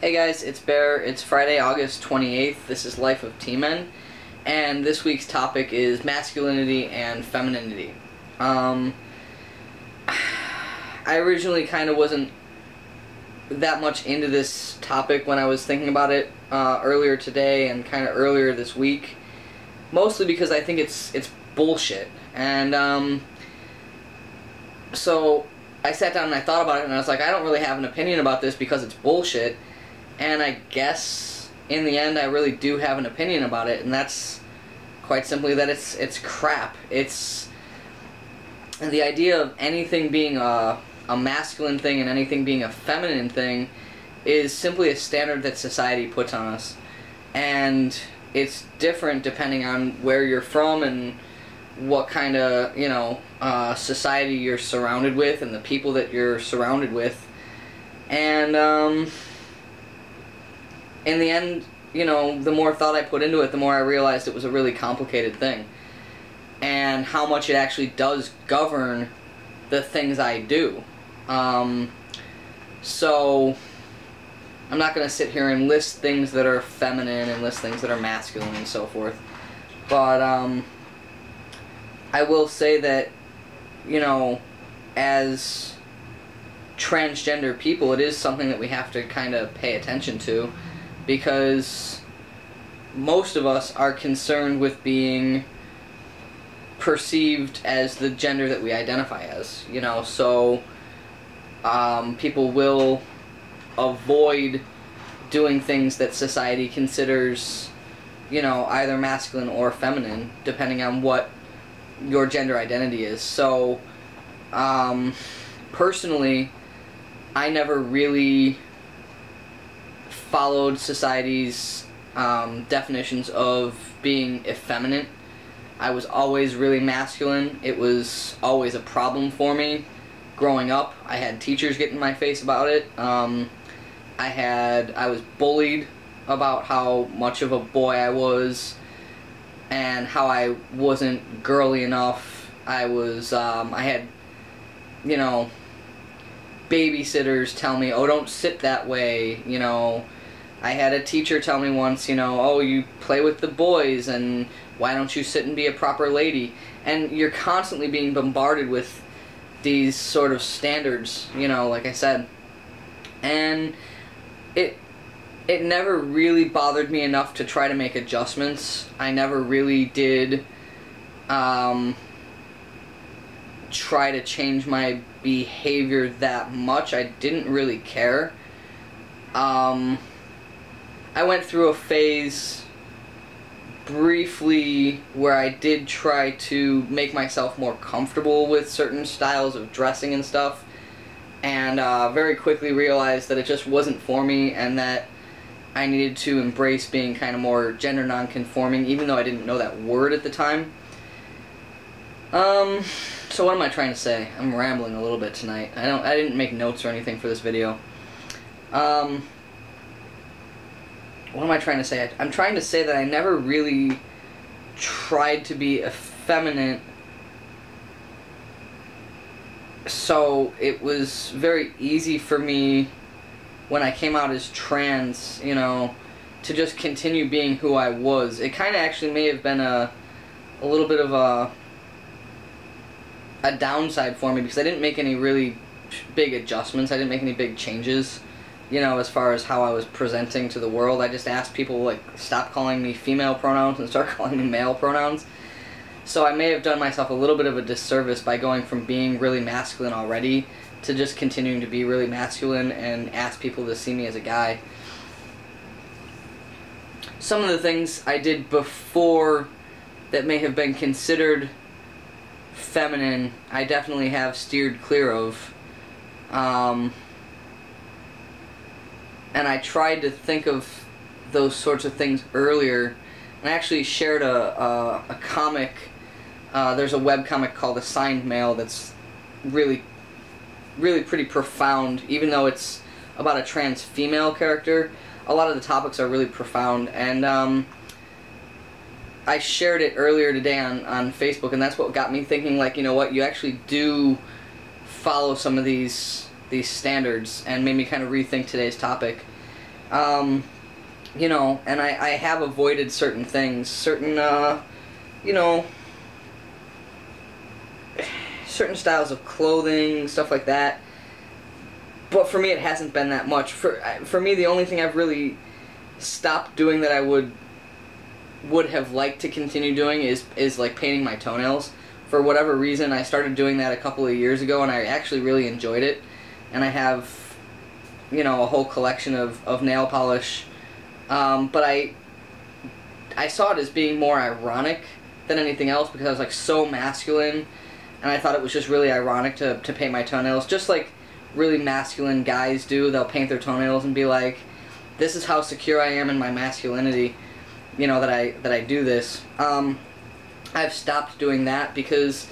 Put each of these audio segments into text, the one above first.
Hey guys, it's Bear. It's Friday, August 28th. This is Life of T-Men, and this week's topic is masculinity and femininity. I originally kind of wasn't that much into this topic when I was thinking about it earlier today and kind of earlier this week, mostly because I think it's bullshit. And so I sat down and I thought about it, and I was like, I don't really have an opinion about this because it's bullshit. And I guess in the end I really do have an opinion about it, and that's quite simply that it's crap. It's the idea of anything being a masculine thing and anything being a feminine thing is simply a standard that society puts on us. And it's different depending on where you're from and what kind of, society you're surrounded with and the people that you're surrounded with. And in the end, the more thought I put into it, the more I realized it was a really complicated thing. And how much it actually does govern the things I do. So, I'm not going to sit here and list things that are feminine and list things that are masculine and so forth. But, I will say that, as transgender people, it is something that we have to kind of pay attention to, because most of us are concerned with being perceived as the gender that we identify as, so people will avoid doing things that society considers, either masculine or feminine, depending on what your gender identity is. So, personally, I never really followed society's definitions of being effeminate. I was always really masculine. It was always a problem for me growing up. I had teachers get in my face about it. I was bullied about how much of a boy I was and how I wasn't girly enough. I had, babysitters tell me, oh, don't sit that way, I had a teacher tell me once, oh, you play with the boys, and why don't you sit and be a proper lady? And you're constantly being bombarded with these sort of standards, like I said. And it never really bothered me enough to try to make adjustments. I never really did try to change my behavior that much. I didn't really care. I went through a phase briefly where I did try to make myself more comfortable with certain styles of dressing and stuff, and very quickly realized that it just wasn't for me, and that I needed to embrace being kind of more gender non-conforming, even though I didn't know that word at the time. So what am I trying to say? I'm rambling a little bit tonight. I didn't make notes or anything for this video. What am I trying to say? I'm trying to say that I never really tried to be effeminate, so it was very easy for me when I came out as trans, to just continue being who I was. It kind of actually may have been a little bit of a downside for me, because I didn't make any really big adjustments. I didn't make any big changes, as far as how I was presenting to the world. I just asked people, stop calling me female pronouns and start calling me male pronouns. So I may have done myself a little bit of a disservice by going from being really masculine already to just continuing to be really masculine and ask people to see me as a guy. Some of the things I did before that may have been considered feminine, I definitely have steered clear of. And I tried to think of those sorts of things earlier. And I actually shared a comic. There's a webcomic called Assigned Male that's really pretty profound, even though it's about a trans female character. A lot of the topics are really profound, and I shared it earlier today on Facebook, and that's what got me thinking, you actually do follow some of these standards, and made me kind of rethink today's topic. You know, and I have avoided certain things, certain, you know, certain styles of clothing, stuff like that. But for me, it hasn't been that much. For me, the only thing I've really stopped doing that I would have liked to continue doing is like painting my toenails. For whatever reason, I started doing that a couple of years ago, and I actually really enjoyed it. And I have, you know, a whole collection of nail polish. But I saw it as being more ironic than anything else because I was like so masculine, and I thought it was just really ironic to paint my toenails, just like really masculine guys do. They'll paint their toenails and be like, "This is how secure I am in my masculinity," you know, that I do this. I've stopped doing that because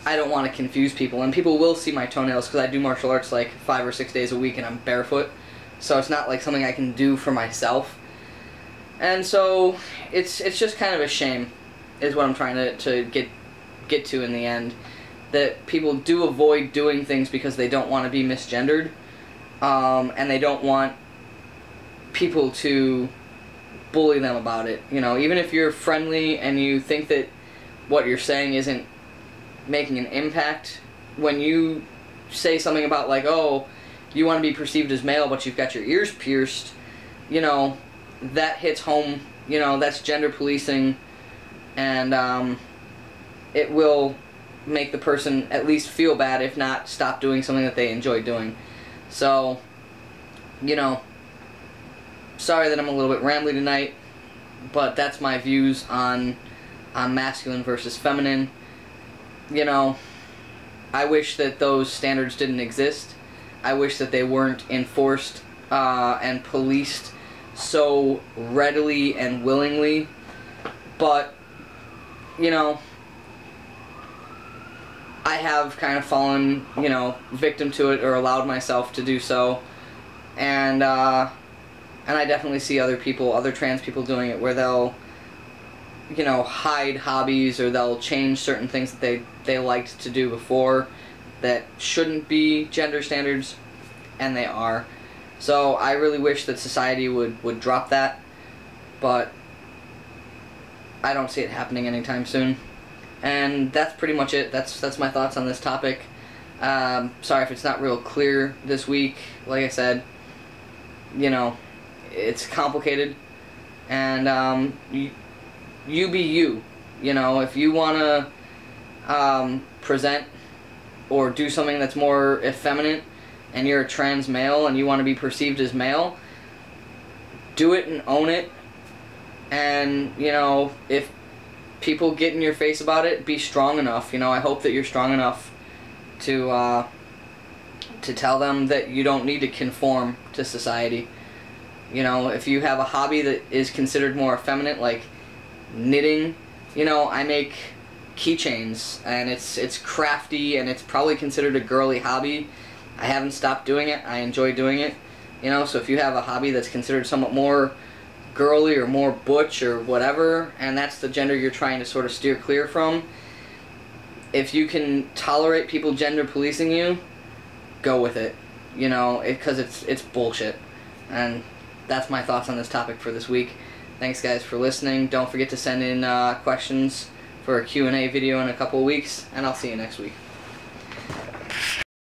I don't want to confuse people, and people will see my toenails because I do martial arts like 5 or 6 days a week, and I'm barefoot, so it's not like something I can do for myself. And so it's just kind of a shame, is what I'm trying to get to in the end, that people do avoid doing things because they don't want to be misgendered, and they don't want people to bully them about it. You know, even if you're friendly and you think that what you're saying isn't making an impact, when you say something about like, oh, you want to be perceived as male but you've got your ears pierced, you know, that hits home. You know, that's gender policing, and it will make the person at least feel bad, if not stop doing something that they enjoy doing. So, you know, sorry that I'm a little bit rambly tonight, but that's my views on masculine versus feminine. You know, I wish that those standards didn't exist. I wish that they weren't enforced and policed so readily and willingly, but, you know, I have kind of fallen, you know, victim to it, or allowed myself to do so, and I definitely see other trans people doing it, where they'll, you know, hide hobbies, or they'll change certain things that they liked to do before that shouldn't be gender standards, and they are. So I really wish that society would drop that, but I don't see it happening anytime soon. And that's pretty much it. That's my thoughts on this topic. Sorry if it's not real clear this week. Like I said, you know, it's complicated, and you be you. You know, if you want to present or do something that's more effeminate, and you're a trans male and you want to be perceived as male, do it and own it. And, you know, if people get in your face about it, be strong enough. You know, I hope that you're strong enough to tell them that you don't need to conform to society. You know, if you have a hobby that is considered more effeminate, like knitting, you know, I make keychains, and it's crafty, and it's probably considered a girly hobby. I haven't stopped doing it. I enjoy doing it. You know, so if you have a hobby that's considered somewhat more girly or more butch or whatever, and that's the gender you're trying to sort of steer clear from, if you can tolerate people gender policing you, go with it. You know, because it's bullshit. And that's my thoughts on this topic for this week. Thanks, guys, for listening. Don't forget to send in questions for a Q&A video in a couple of weeks, and I'll see you next week.